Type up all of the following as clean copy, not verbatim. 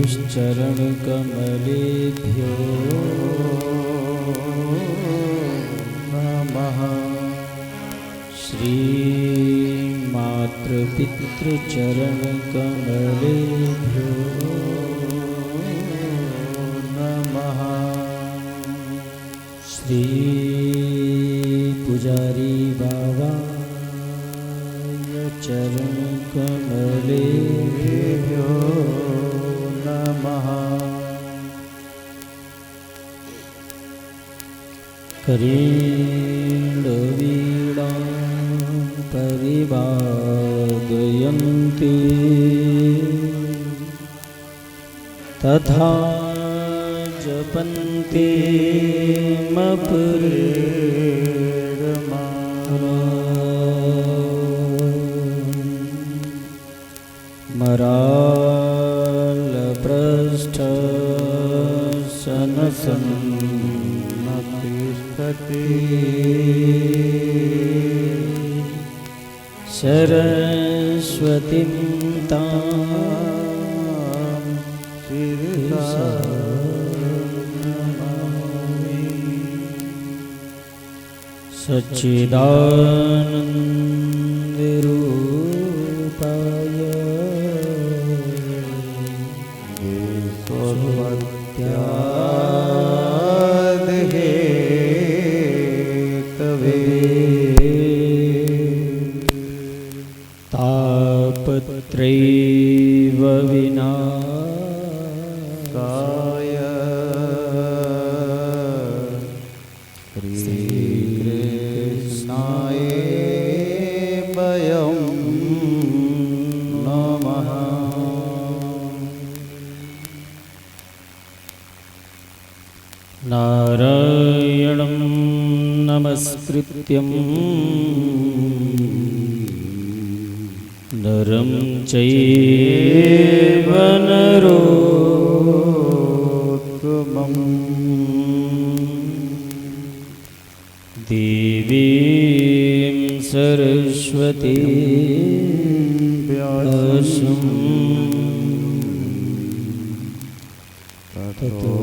श्रीगुरुश्चरणकमलेभ्यो नमः। श्रीमातृपितृचरणकमलेभ्यो नमः। श्री पुजारी बाबा चरणकमलेभ्यो नमः। करीडवीणा परिवादयन्ति तथा जपन्ति मपुरेरमा। मरालपृष्ठ सनसन्नतिष्ठति सरस्वतीं तां शिरसा नमामि। सच्चिदानन्दरूपाय विश्वोत्पत्त्यादिहेतवे तापत्रैव विनाशाय श्रीकृष्णाय वयं नमः। नारायणं नमस्कृत्यं नरं चैव नरोत्तमं देवीं सरस्वतीं व्यासं ततो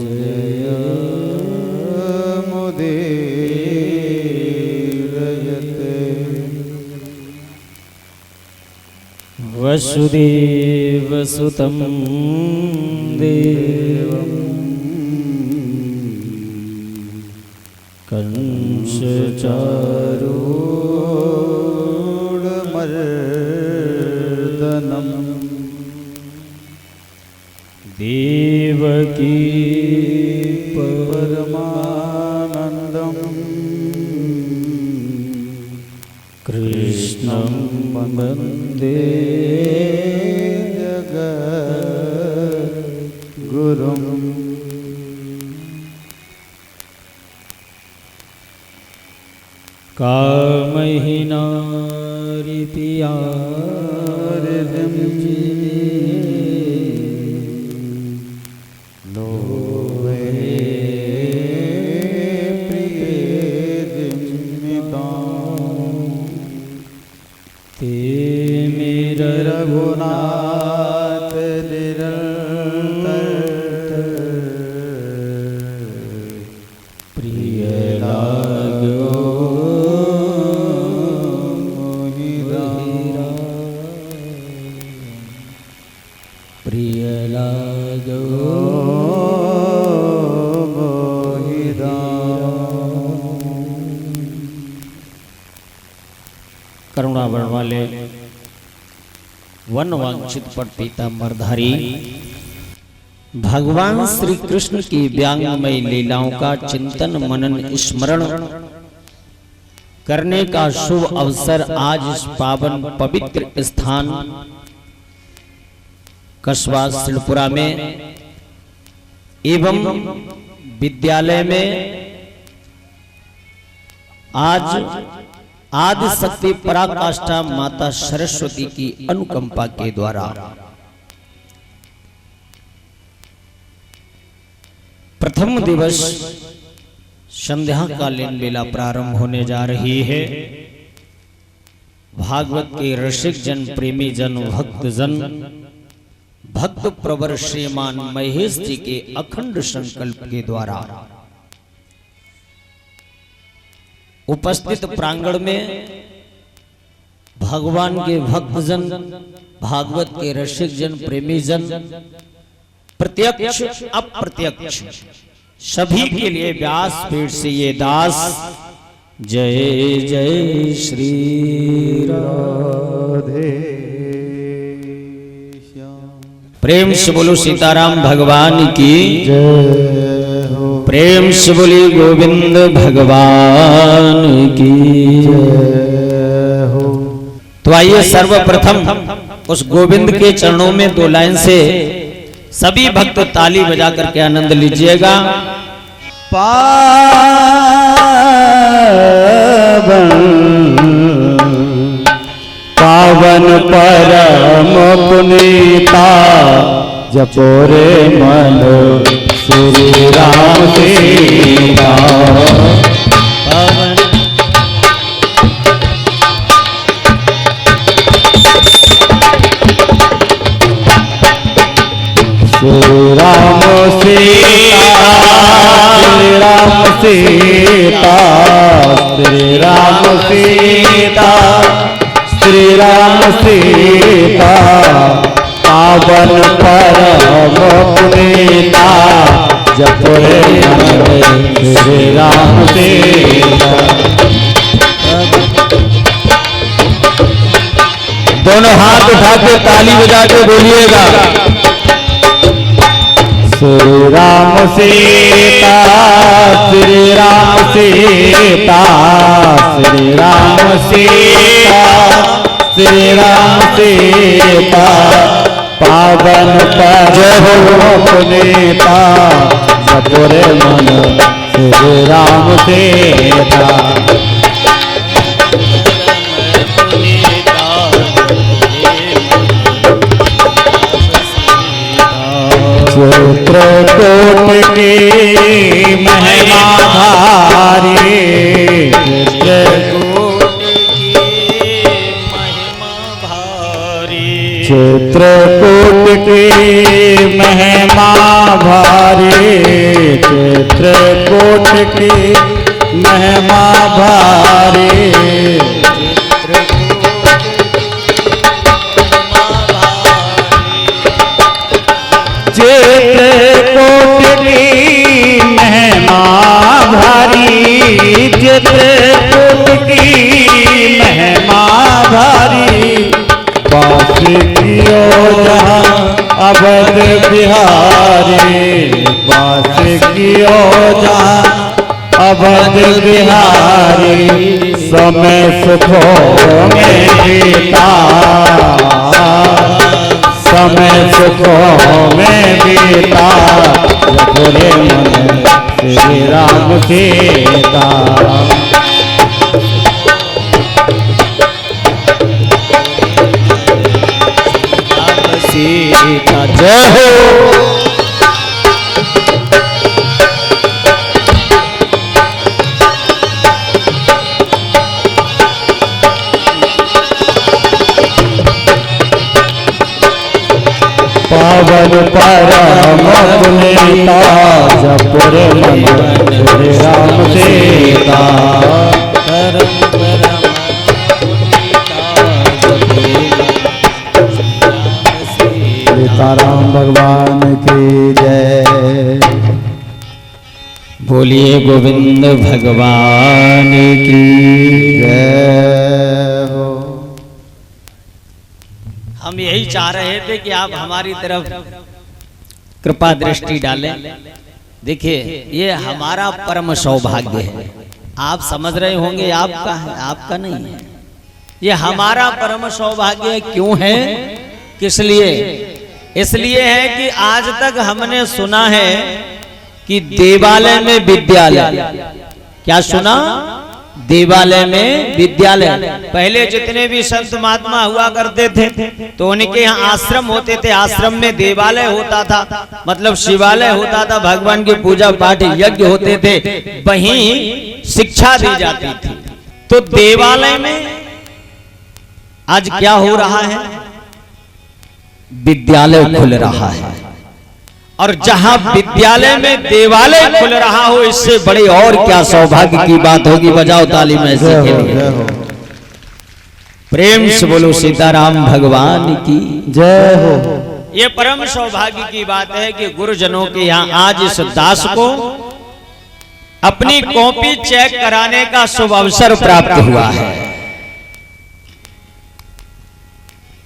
जयमुदीरयते। वसुदेवसुतं देवं कंसचारूढमर्दनं देवकी परमानन्दं कृष्णं वन्दे जगद्गुरुम्। कामहि नारिपियारजं लोभे प्रियेदिमितां ते मेरा रघुनाथ निरंतर प्रिय लागो प्रिय लागो करुणा बण वाले वन वांछित पट पीतांबरधारी भगवान श्री कृष्ण की व्यंग्यमयी लीलाओं का चिंतन मनन स्मरण करने का शुभ अवसर आज इस पावन पवित्र स्थान कस्बा सिलपुरा में एवं विद्यालय में आज आदि शक्ति पराकाष्ठा माता सरस्वती की अनुकंपा के द्वारा प्रथम दिवस संध्या कालीन बेला प्रारंभ होने जा रही है। भागवत के रसिक जन, प्रेमी जन, भक्त जन भक्त प्रवर श्रीमान महेश जी के अखंड संकल्प के द्वारा उपस्थित प्रांगण में भगवान के भक्तजन, भागवत के रसिक जन, प्रेमी जन, प्रत्यक्ष अप्रत्यक्ष सभी के लिए व्यास पीठ से ये दास जय जय श्री राधे प्रेम से बोलो सीताराम भगवान की जय हो। प्रेम से बोली गोविंद भगवान की जय हो। तो आइए सर्वप्रथम उस गोविंद के चरणों में 2 लाइन से सभी भक्त ताली बजा करके आनंद लीजिएगा। पावन परम पुनीता जपो रे मन श्री राम सीता। पावन श्री राम सीता, श्री राम सीता, श्री राम सीता, श्री राम सीता। पावन परम पुनीता जपो रे मन श्री राम सीता। दोनों हाथ उठा के ताली बजा के बोलिएगा। श्री राम सीता, श्री राम सीता, श्री राम सीता, श्री राम सीता। पावन परम पुनीता जपो रे मन श्री राम सीता। चित्रकूट की महिमा धारी, चित्रकूट की महिमा भारी, चित्रकूट की महिमा भारी। चित्रकूट की महिमा भारी, चित्रकूट की महिमा भारी। वास कियो जहाँ अवध बिहारी, वास कियो जहाँ अवध बिहारी। समय सुखों में बीता, समय सुखों में बीता जपो रे मन श्री राम सीता। सीता जय हो। पावन परम पुनीता जपो रे मन श्री राम सीता। सीताराम भगवान की जय। बोलिए गोविंद भगवान की जय हो। हम यही चाह रहे थे कि आप हमारी तरफ कृपा दृष्टि डालें। देखिए ये हमारा परम सौभाग्य है। आप समझ रहे होंगे आपका है, आपका नहीं है। ये हमारा परम सौभाग्य है। क्यों है, किस लिए? इसलिए है कि आज तक हमने सुना है कि देवालय में विद्यालय। क्या सुना? देवालय में विद्यालय। पहले जितने भी संत महात्मा हुआ करते थे तो उनके यहाँ आश्रम होते थे। आश्रम में देवालय होता था, मतलब शिवालय होता था। भगवान की पूजा पाठ यज्ञ होते थे, वहीं शिक्षा दी जाती थी। तो देवालय में आज क्या हो रहा है? विद्यालय खुल रहा है, और जहां विद्यालय में देवालय खुल रहा हो, इससे बड़े और क्या सौभाग्य की बात होगी। बजाओ ताली में ऐसे के लिए, प्रेम से बोलो सीताराम भगवान की जय हो। ये परम सौभाग्य की बात है कि गुरुजनों के यहाँ आज इस दास को अपनी कॉपी चेक कराने का शुभ अवसर प्राप्त हुआ है।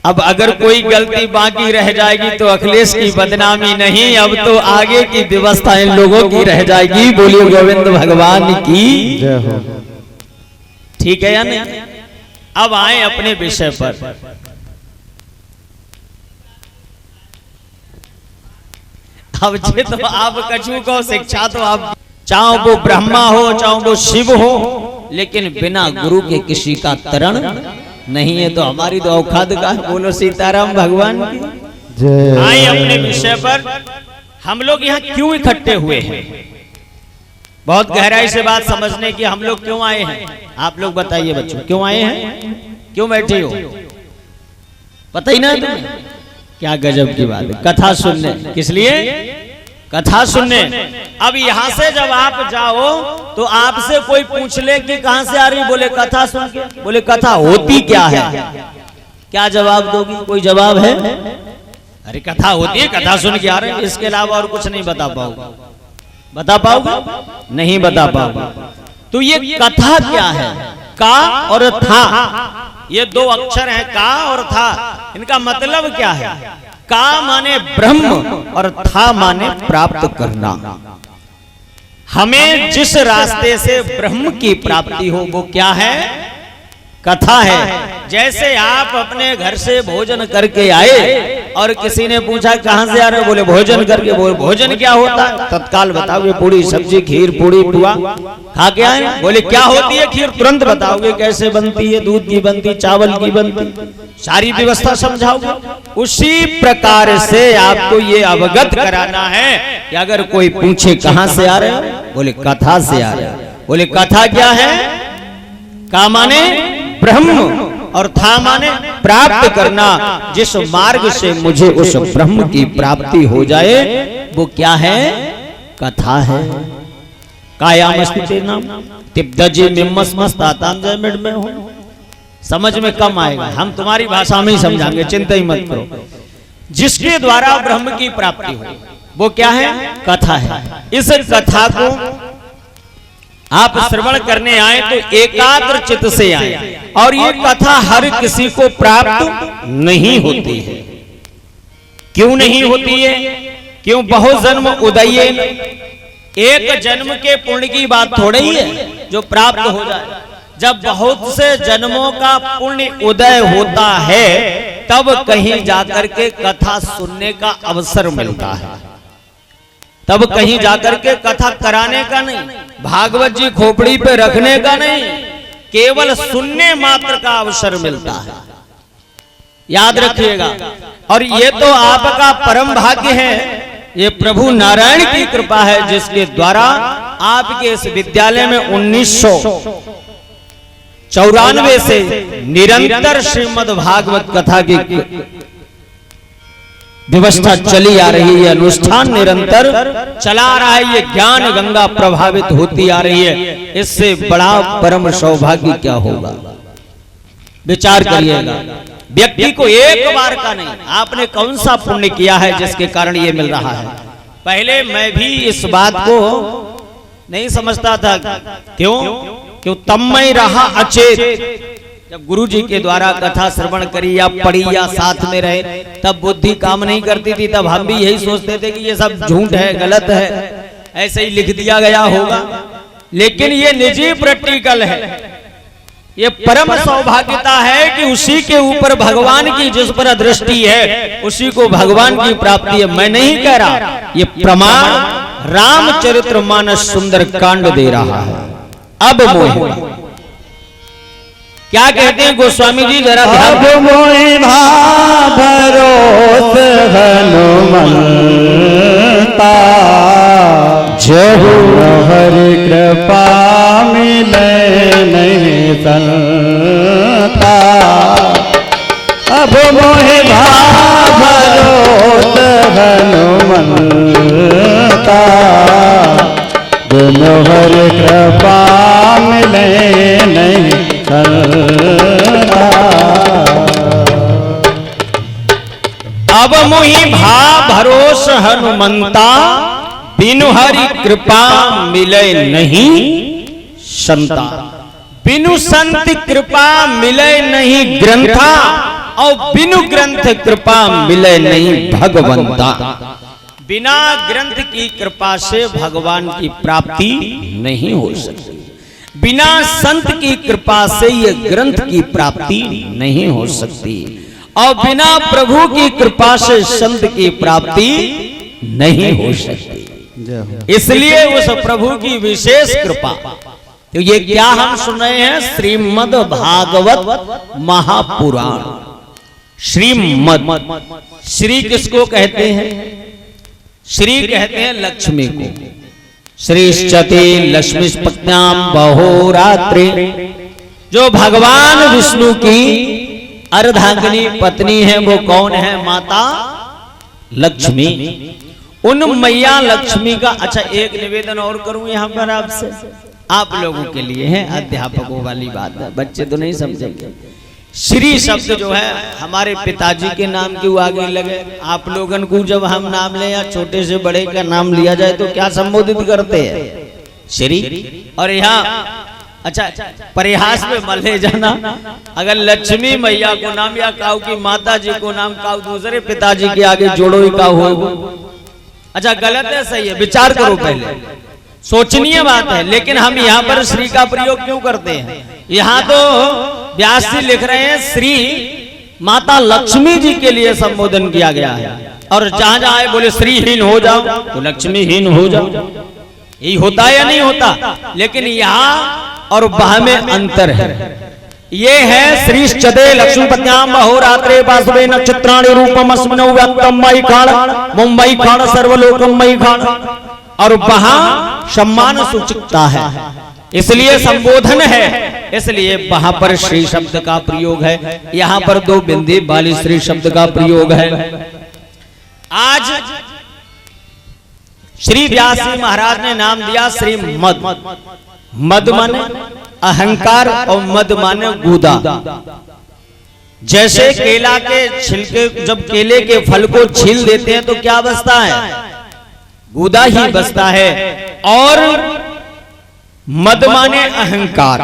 अब अगर कोई गलती बाकी रह जाएगी तो अखिलेश की बदनामी नहीं, अब तो आगे की व्यवस्था इन लोगों की रह जाएगी। बोलिए गोविंद भगवान की जय हो। ठीक है या नहीं? अब आए अपने विषय पर। अब जे तो आप कछु को शिक्षा तो आप चाहो वो ब्रह्मा हो चाहो वो शिव हो, लेकिन बिना गुरु के किसी का तरण नहीं है। तो हमारी तो औकात का। बोलो सीताराम भगवान की जय। आए अपने विषय पर। हम लोग यहाँ क्यों इकट्ठे हुए हैं, बहुत गहराई से बात समझने की हम लोग क्यों आए हैं। आप लोग बताइए बच्चों, क्यों आए हैं, क्यों बैठे हो? पता ही ना तुम्हें? क्या गजब की बात है। कथा सुनने, किस लिए? कथा सुनने। अब यहां से जब आप जाओ तो आपसे कोई पूछ ले कि कहां से आ रही, बोले कथा सुन के। बोले कथा होती क्या है, क्या जवाब दोगी? कोई जवाब है? अरे कथा होती है, कथा सुन के आ रहे हैं, इसके अलावा और कुछ नहीं बता पाओगे। बता पाओगे? नहीं बता पाओगे। तो ये कथा क्या है? का और था, ये दो अक्षर हैं, का और था। इनका मतलब क्या है? का माने ब्रह्म और था माने प्राप्त करना। हमें जिस रास्ते से ब्रह्म की प्राप्ति हो वो क्या है? कथा है। जैसे आप अपने घर से भोजन करके आए और किसी ने पूछा कहां से आ रहे हो, बोले भोजन करके। बोले भोजन क्या होता है? तत्काल बताओगे पूरी सब्जी, खीर, पूरी, पुआ खा के आए। बोले क्या होती है खीर? तुरंत बताओगे कैसे बनती है, दूध की बनती, चावल की बनती, सारी व्यवस्था समझाओगे। उसी प्रकार से आपको ये अवगत कराना है कि अगर कोई पूछे कहां से आ रहे हो, बोले कथा से आ रहे हो। बोले कथा क्या है? का माने ब्रह्म और था माने प्राप्त करना। जिस मार्ग से मुझे उस ब्रह्म की प्राप्ति हो जाए वो क्या है? कथा है। कायामस्ति नाम तिब्दजी मिम्मस्मस्तातांजय में हो। समझ में कम आएगा, हम तुम्हारी भाषा में ही समझाएंगे, चिंता ही मत करो। जिसके द्वारा ब्रह्म की प्राप्ति हो वो क्या है? कथा है। इस कथा को आप श्रवण करने आए तो एकाग्र चित्त से आए, और ये कथा हर किसी को प्राप्त नहीं होती है। क्यों नहीं होती है? क्यों? बहुत जन्म उदय, एक जन्म के पुण्य की बात थोड़ी ही है जो प्राप्त हो जाए। जब बहुत से जन्मों का पुण्य उदय होता है तब कहीं जाकर के कथा सुनने का अवसर मिलता है। तब कहीं जाकर के कथा कराने का नहीं, भागवत जी खोपड़ी पे रखने का नहीं, केवल सुनने मात्र का अवसर मिलता है। याद रखिएगा। और ये तो आपका परम भाग्य है, ये प्रभु नारायण की कृपा है जिसके द्वारा आपके इस विद्यालय में 1994 से निरंतर श्रीमद् भागवत कथा की व्यवस्था चली आ रही है। अनुष्ठान निरंतर चला आ रहा है। ये ज्ञान गंगा प्रभावित होती आ रही है। इससे बड़ा परम सौभाग्य क्या होगा? विचार करिएगा। व्यक्ति को एक बार का नहीं, आपने कौन सा पुण्य किया है जिसके कारण ये मिल रहा है। पहले मैं भी इस बात को नहीं समझता था। क्यों तन्मय रहा अचेत। जब गुरु जी के द्वारा कथा श्रवण करी या पढ़ी या साथ में रहे तब बुद्धि काम नहीं करती थी। तब हम भी यही सोचते थे कि ये सब झूठ है, गलत है, ऐसे ही लिख दिया गया होगा। लेकिन ये निजी प्रैक्टिकल है। ये परम सौभाग्यता है कि उसी के ऊपर भगवान की जिस पर दृष्टि है उसी को भगवान की प्राप्ति है। मैं नहीं कह रहा, ये प्रमाण रामचरितमानस सुंदर कांड दे रहा है। अब मोह क्या कहते हैं गोस्वामी जी, जरा अब मोहि भरोस हनुमंता, जहु हरि कृपा मिले नहीं संता। अब मोहि भरोस अब मुहि भा भरोस हनुमंता, बिनु हरि कृपा मिले नहीं संता। बिनु संत कृपा मिले नहीं ग्रंथा, और बिनु ग्रंथ कृपा मिले नहीं भगवंता। बिना ग्रंथ की कृपा से भगवान की प्राप्ति नहीं हो सकती, बिना संत की कृपा से ये ग्रंथ की प्राप्ति नहीं हो सकती, और बिना प्रभु की कृपा से संत की प्राप्ति नहीं हो सकती। इसलिए उस प्रभु की विशेष कृपा। तो ये क्या हम सुन रहे हैं? श्रीमद् भागवत महापुराण। श्रीमद्, श्री किसको कहते हैं? श्री कहते हैं लक्ष्मी को। श्रीश्चते लक्ष्मीपत्न्याम बहोरात्रि, जो भगवान विष्णु की अर्धांगिनी पत्नी है वो कौन है? माता लक्ष्मी। उन मैया लक्ष्मी का। अच्छा, एक निवेदन और करूं यहां पर आपसे, आप लोगों के लिए है, अध्यापकों वाली बात है, बच्चे तो नहीं समझेंगे। श्री शब्द जो है हमारे पिताजी के नाम क्यों आगे लगे? आप लोगन को जब हम नाम ले या छोटे से बड़े का नाम लिया जाए तो क्या संबोधित करते हैं? श्री। और यहाँ अच्छा परिहास में मले जाना, अगर लक्ष्मी मैया को नाम या काऊ की माता जी को नाम काऊ दूसरे पिताजी के आगे जोड़ो ही काऊ हो। अच्छा, गलत है सही है? विचार करो पहले, सोचनीय बात है। लेकिन हम यहाँ पर श्री का प्रयोग क्यों करते हैं? यहाँ तो व्यास जी लिख रहे हैं श्री माता लक्ष्मी जी के लिए संबोधन किया गया है, और जहां जहां बोले श्रीहीन हो जाओ तो लक्ष्मीहीन हो जाओ, यही होता है या नहीं होता? लेकिन यहाँ और वहां में अंतर है। ये है श्रीश्चते लक्ष्मीपत्न्याम बहोरात्रे वासुदेव नक्षत्राणि रूपम अस्मिनौ व्याप्तम मयि खाण मुंबई खाण सर्वलोकम मयि खाण, और वहां सम्मान सूचकता है, इसलिए संबोधन है, इसलिए वहां पर श्री शब्द का प्रयोग है। यहां पर दो बिंदी वाली श्री शब्द का प्रयोग है। आज श्री व्यास जी महाराज ने नाम दिया श्री मद। मद माने अहंकार और मद माने गूदा। जैसे केला के छिलके, जब केले के फल को छील देते हैं तो क्या बचता है? गूदा ही बचता है। और मद माने अहंकार,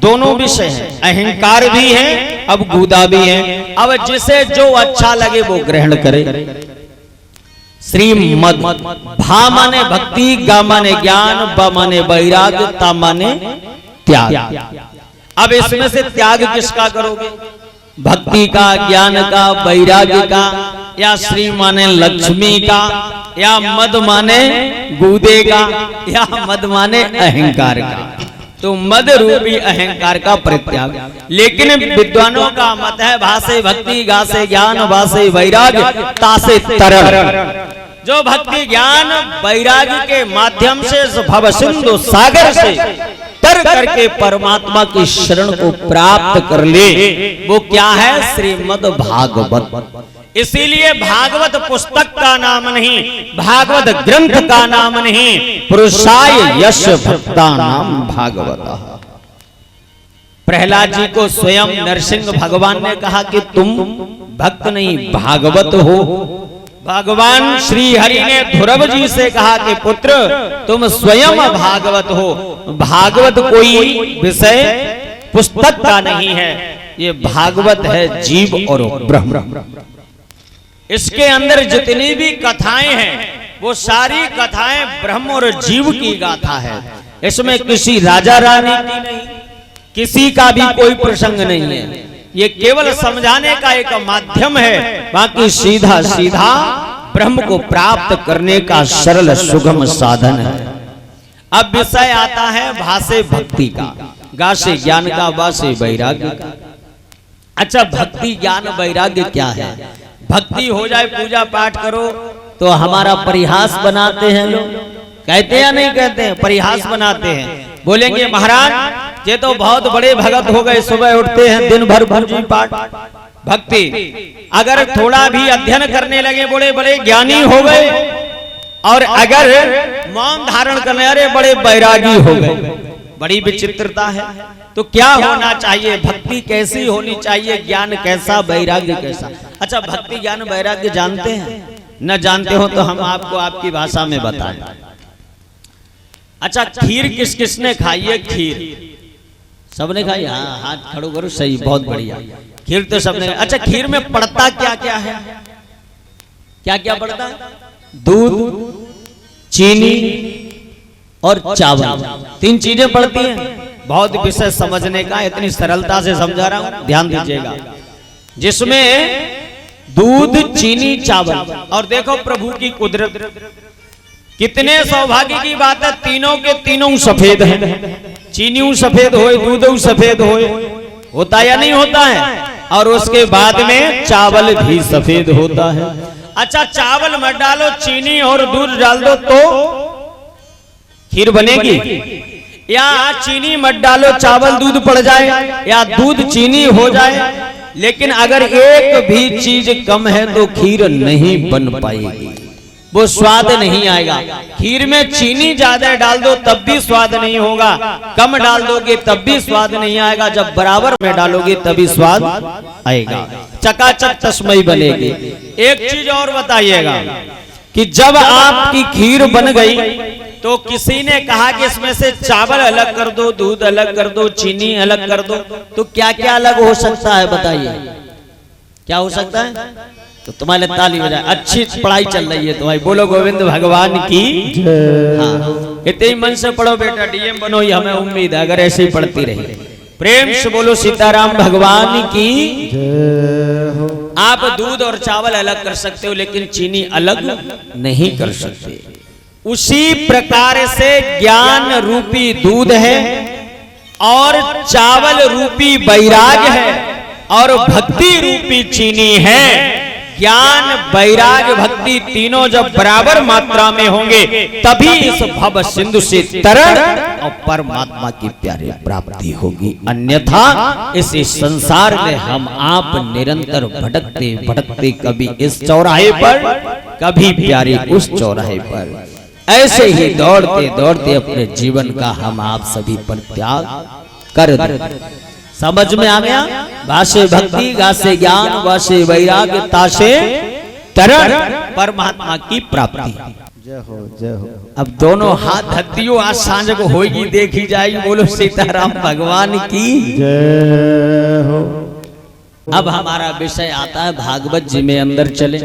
दोनों विषय हैं, अहंकार भी है अब गूदा भी है। अब जिसे जो अच्छा लगे वो ग्रहण करे। श्री मद। भा माने भक्ति, गा माने ज्ञान, ब माने वैराग्य, ता माने त्याग। अब इसमें से त्याग किसका करोगे? भक्ति का, ज्ञान का, वैराग्य का, या श्री माने लक्ष्मी का, या मद माने गूदे का, या मद माने अहंकार का? तो मद रूपी अहंकार का परित्याग। लेकिन विद्वानों का मत है भासे भक्ति, गासे ज्ञान, वासे वैराग्य, तासे तरल। जो भक्ति ज्ञान वैराग्य के माध्यम से भव सिंधु सागर से तर करके परमात्मा की शरण को प्राप्त कर ले, वो क्या है? श्रीमद् भागवत। इसीलिए भागवत पुस्तक का नाम नहीं, भागवत ग्रंथ का नाम नहीं, पुरुषाय यश भक्ता नाम भागवत। प्रहलाद जी को स्वयं नरसिंह भगवान ने कहा कि तुम भक्त नहीं भागवत हो। भगवान श्री हरि ने ध्रुव जी से कहा कि पुत्र तुम स्वयं भागवत हो। भागवत कोई विषय पुस्तक का नहीं है, ये भागवत है जीव और ब्रह्म। इसके अंदर जितनी भी कथाएं हैं वो सारी कथाएं ब्रह्म और जीव की गाथा है। इसमें किसी राजा रानी की नहीं, किसी का भी कोई प्रसंग नहीं है। ये केवल समझाने का एक माध्यम है, बाकी सीधा सीधा ब्रह्म को प्राप्त करने का सरल सुगम साधन है। अब विषय आता है भासे भक्ति का, गा से ज्ञान का, वा से वैराग्य का। अच्छा, भक्ति ज्ञान वैराग्य क्या है? भक्ति हो जाए, पूजा पाठ करो तो हमारा परिहास बनाते हैं लोग। कहते हैं या नहीं कहते हैं? परिहास बनाते हैं। बोलेंगे महाराज ये तो बहुत बड़े भगत हो गए, सुबह उठते हैं दिन भर पूजा पाठ भक्ति। अगर थोड़ा भी अध्ययन करने लगे बड़े बड़े ज्ञानी हो गए, और अगर मौन धारण करने अरे बड़े बैरागी हो गए। बड़ी विचित्रता है। तो क्या होना चाहिए, भक्ति कैसी होनी चाहिए, ज्ञान कैसा, वैराग्य कैसा। अच्छा, भक्ति ज्ञान वैराग्य जानते हैं? न जानते हो तो हम आपको आपकी भाषा में बताएं। अच्छा, खीर किस किसने खाई है? खीर सबने खाई? हाँ, हाथ खड़ो करो, सही, बहुत बढ़िया। खीर तो सबने। अच्छा, खीर में पड़ता क्या क्या है? क्या क्या पड़ता है? दूध, चीनी और चावल, 3 चीजें पड़ती हैं। बहुत विषय समझने का, इतनी सरलता से समझा रहा हूं, ध्यान दीजिएगा। जिसमें दूध, चीनी, चावल, और देखो प्रभु की कुदरत, कितने सौभाग्य की बात है, तीनों के तीनों सफेद हैं। चीनी सफेद होए, दूध सफेद होए, होता या नहीं होता है? और उसके बाद में चावल भी सफेद होता है। अच्छा, चावल मत डालो, चीनी और दूध डाल दो तो खीर बनेगी? या चीनी मत डालो, चावल दूध पड़ जाए, या दूध चीनी हो जाए, लेकिन अगर एक भी चीज कम है तो खीर नहीं बन पाएगी, वो स्वाद नहीं आएगा। खीर में चीनी ज्यादा डाल दो तब भी स्वाद नहीं होगा, कम डाल दोगे तब भी स्वाद नहीं आएगा, जब बराबर में डालोगे तभी स्वाद आएगा, चकाचक तस्मई बनेगी। एक चीज और बताइएगा कि जब आपकी खीर बन गई तो किसी ने कहा कि इसमें से चावल अलग कर दो, दूध अलग कर दो, चीनी अलग कर दो, तो क्या क्या अलग हो सकता है बताइए? क्या हो सकता है? तो तुम्हारे ताली बजाए, अच्छी पढ़ाई चल रही है तुम्हारी, बोलो गोविंद भगवान की। हाँ, इतने ही मन से पढ़ो बेटा, डीएम बनो, ये हमें उम्मीद है, अगर ऐसे ही पढ़ती रही। प्रेम से बोलो सीताराम भगवान की। आप दूध और चावल अलग कर सकते हो, लेकिन चीनी अलग नहीं कर सकते। उसी प्रकार से ज्ञान रूपी दूध है और चावल रूपी वैराग्य है और भक्ति रूपी चीनी है। ज्ञान, वैराग्य, भक्ति तीनों जब बराबर मात्रा में होंगे तभी इस भव सिंधु से तरण और परमात्मा की प्यारी प्राप्ति होगी। अन्यथा इस संसार में हम आप निरंतर भटकते भटकते, कभी इस चौराहे पर, कभी प्यारे उस चौराहे पर, ऐसे ही दौड़ते दौड़ते अपने जीवन का हम आप सभी पर त्याग कर दे। समझ में आ गया? वासे भक्ति, गासे ज्ञान, वासे वैराग्य, तासे तरण परमात्मा की प्राप्ति। जय हो, जय हो। अब दोनों हाथ हथियों आज सांझ को होगी, देखी जाएगी। बोलो सीताराम भगवान की जय हो। अब हमारा विषय आता है भागवत जी में। अंदर चले,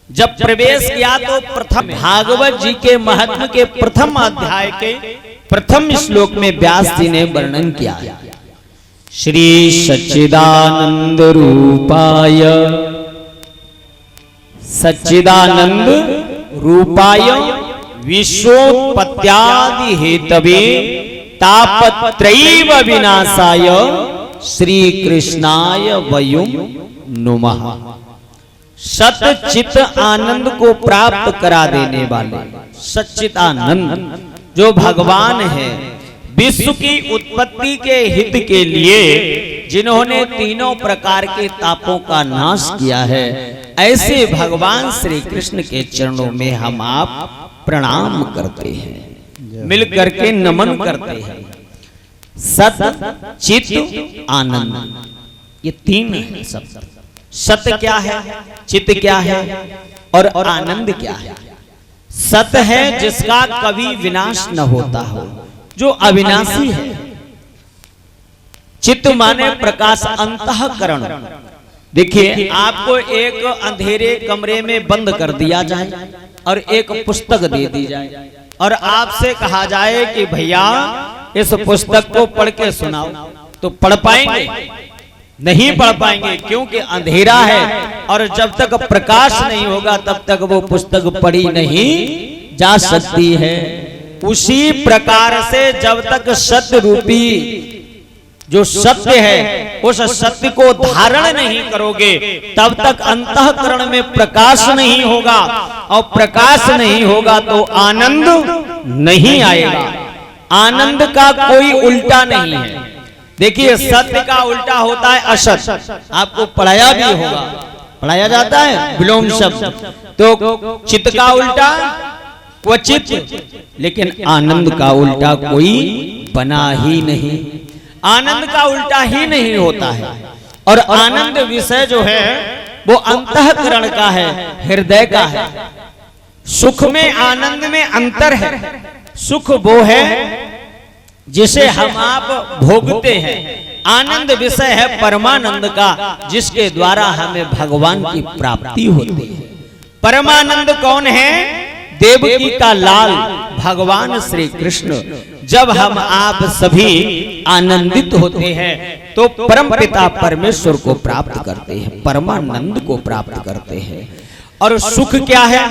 जब प्रवेश किया तो प्रथम भागवत जी के महत्व के प्रथम अध्याय के प्रथम श्लोक में व्यास जी ने वर्णन किया है। श्री सच्चिदानंद रूपाय, सच्चिदानंद रूपाय विश्वोत्पत्त्यादि हेतवे तापत्रयीव विनाशाय श्री कृष्णाय वयम् नुमः। सत चित आनंद को प्राप्त करा देने वाले सच्चित आनंद जो भगवान है, विश्व की उत्पत्ति के हित के लिए जिन्होंने तीनों प्रकार के तापों का नाश किया है, ऐसे भगवान श्री कृष्ण के चरणों में हम आप प्रणाम करते हैं, मिल करके नमन करते हैं। सत चित आनंद, ये तीन है शब्द। सत्य क्या है, चित्त क्या है और आनंद क्या है? सत है जिसका कभी विनाश न होता हो, जो अविनाशी है। चित्त माने प्रकाश, अंतःकरण। देखिए, आपको एक अंधेरे कमरे में बंद कर दिया जाए और एक पुस्तक दे दी जाए और आपसे कहा जाए कि भैया इस पुस्तक को पढ़ के सुनाओ, तो पढ़ पाएंगे? नहीं पढ़ पाएंगे, क्योंकि अंधेरा है और जब तक प्रकाश नहीं होगा तब तक वो पुस्तक पढ़ी नहीं जा सकती है। उसी प्रकार से जब तक सत्य रूपी जो सत्य है उस सत्य को धारण नहीं करोगे तब तक अंतःकरण में प्रकाश नहीं होगा, और प्रकाश नहीं होगा तो आनंद नहीं आएगा। आनंद का कोई उल्टा नहीं है। देखिए, सत्य का उल्टा होता है असत। आपको पढ़ाया भी होगा, पढ़ाया जाता है विलोम शब्द। तो चित्त का उल्टा क्वचित, लेकिन आनंद का उल्टा कोई बना ही नहीं। आनंद का उल्टा ही नहीं होता है। और आनंद विषय जो है वो अंतःकरण का है, हृदय का है। सुख में आनंद में अंतर है। सुख वो है जिसे हम आप भोगते हैं, आनंद विषय है परमानंद का, जिसके द्वारा हमें भगवान की प्राप्ति होती है। परमानंद कौन है? देवकी का लाल भगवान श्री कृष्ण। जब हम आप सभी आनंदित होते हैं तो परम पिता परमेश्वर को प्राप्त करते हैं, परमानंद को प्राप्त करते हैं। और सुख क्या है?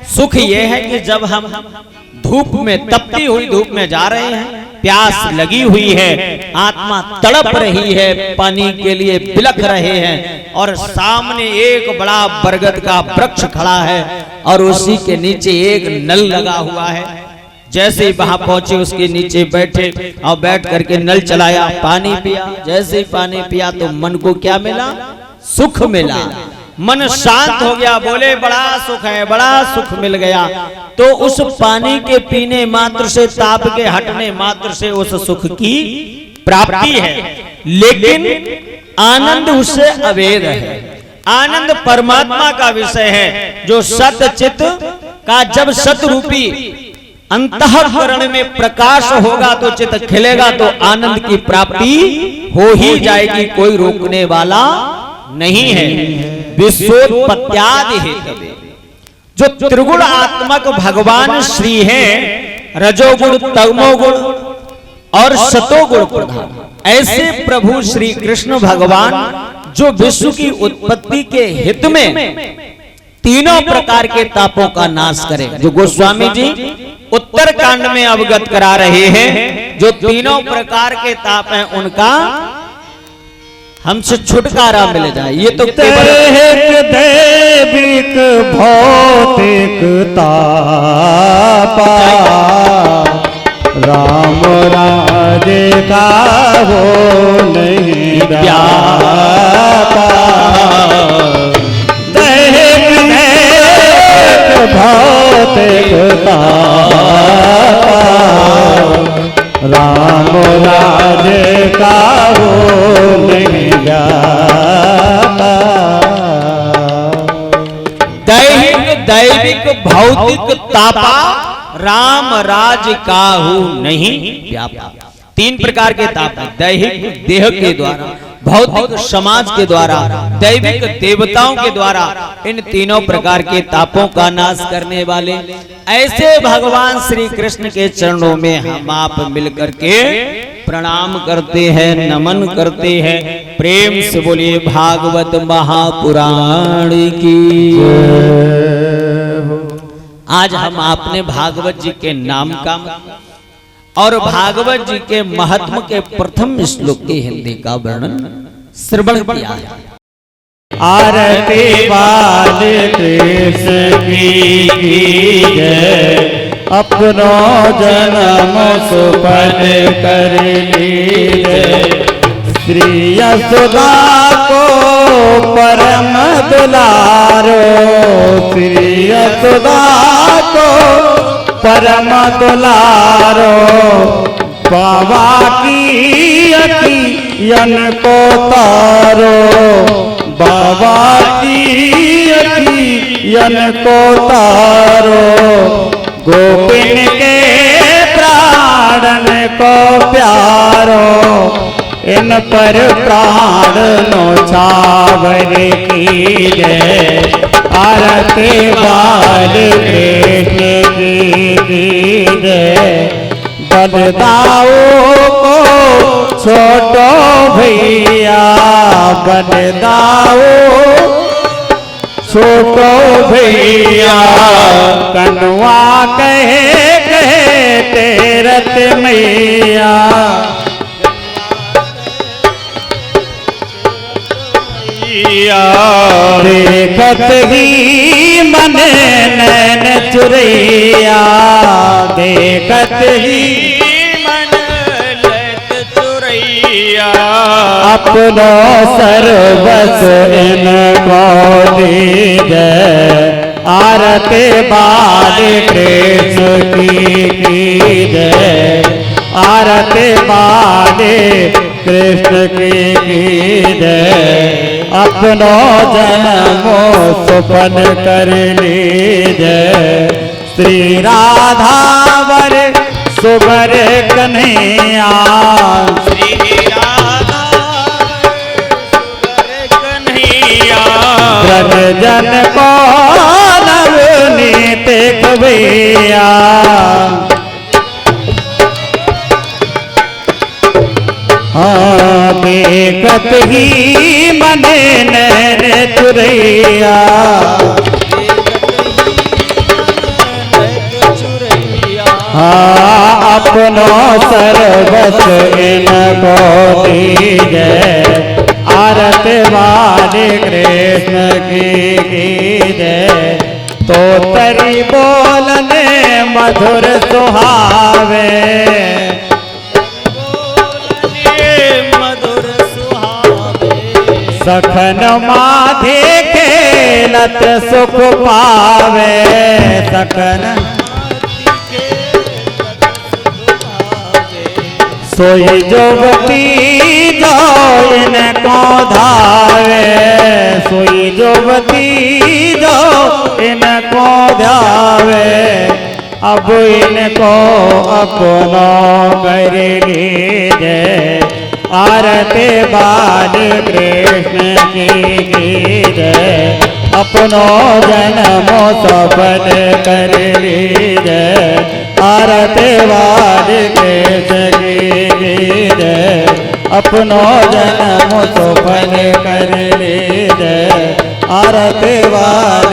सुख यह है कि जब हम धूप में, तपती हुई धूप में जा रहे हैं, प्यास लगी हुई है, आत्मा तड़प रही है, पानी के लिए बिलख रहे हैं, और सामने एक बड़ा बरगद का वृक्ष खड़ा है और उसी के नीचे एक नल लगा हुआ है। जैसे ही वहां पहुंचे उसके नीचे बैठे और बैठ करके नल चलाया, पानी पिया। जैसे ही पानी पिया तो मन को क्या मिला? सुख मिला। मन शांत हो गया, बोले बड़ा सुख है, बड़ा सुख मिल गया। तो उस पानी के पीने मात्र से, ताप के हटने मात्र से उस सुख की प्राप्ति है। लेकिन आनंद उससे अभेद है। आनंद परमात्मा का विषय है, जो सत चित का जब सत रूपी अंतःकरण में प्रकाश होगा तो चित खिलेगा, तो आनंद की प्राप्ति हो ही जाएगी, कोई रोकने वाला नहीं है। विश्वोत्पत्त्यादि हेतवे, जो त्रिगुण आत्मक भगवान श्री हैं, रजोगुण, तमोगुण और सतोगुण प्रधान, ऐसे प्रभु श्री कृष्ण भगवान जो विश्व की उत्पत्ति के हित में तीनों प्रकार के तापों का नाश करें, जो गोस्वामी जी उत्तर कांड में अवगत करा रहे हैं। जो तीनों प्रकार के ताप हैं उनका हमसे छुटकारा मिल जाए। ये तो दैहिक दैविक भौतिक तापा, राम राज्य का हो नहीं व्यापा। दैहिक दैविक भौतिक तापा, राम राज्य का हो नहीं जाता। दैहिक दैविक भौतिक तापा, राम राज काहू नहीं व्यापा। तीन प्रकार के ताप है। दैहिक देह के द्वारा, भौतिक समाज के द्वारा, दैविक देवताओं के द्वारा। इन तीनों प्रकार के तापों का नाश करने वाले ऐसे भगवान श्री कृष्ण के चरणों में हम आप मिलकर के प्रणाम करते हैं, नमन करते हैं। प्रेम से बोलिए भागवत महापुराण की। आज हम आपने भागवत जी के नाम का और भागवत जी के महत्व के प्रथम श्लोक के हिंदी का वर्णन श्रवण किया है। आरती बाल कृष्ण की जय, अपनो जन्म सुफल कर लीजिए। श्री यशोदा को परम दुलारो, श्री यशोदा को परम दुलारो। बाबा की अखियन को तारो, बाबा की अखियन को तारो। गोपिन के प्राणन को प्यारो, इन पर प्राण नौछावर की जय। आरती बाल कृष्ण की जय। बलदाऊ को छोटो भैया, बलदाऊ छोटो भैया। कनुआ कहे कहे तेरत मैया, देखत ही मन नैन चुरैया, देखत ही मन नैन चुरैया। अपनो सर्वस इनको दीजिए। आरती बाल कृष्ण की जय, आरती बाल कृष्ण की जय। अपनो जन्मो सुपन कर लीजय। श्री राधा वर सुबर कन्हैया। श्री राधा सुबर कन्हैया। ब्रज जन को नवनीत कवैया। हाँ देखत ही मने नैन चुरैया। हाँ अपनो सर्वस इनको दीजय। आरत वाले कृष्ण की जय। तो तरी बोलने मधुर सुहावे। सखन माधे खेलत सुख पावे। सखन सोई जोवती जो इनको धावे। सोई जोवती जो इनको ध्यावे। अब इनको अपनो कर लीजय। आरती बाल कृष्ण की जय। अपनो जन्मो सफल कर लीजय। आरती बाल कृष्ण की जय। अपनो जन्मो सफल कर लीजय। आरती बाल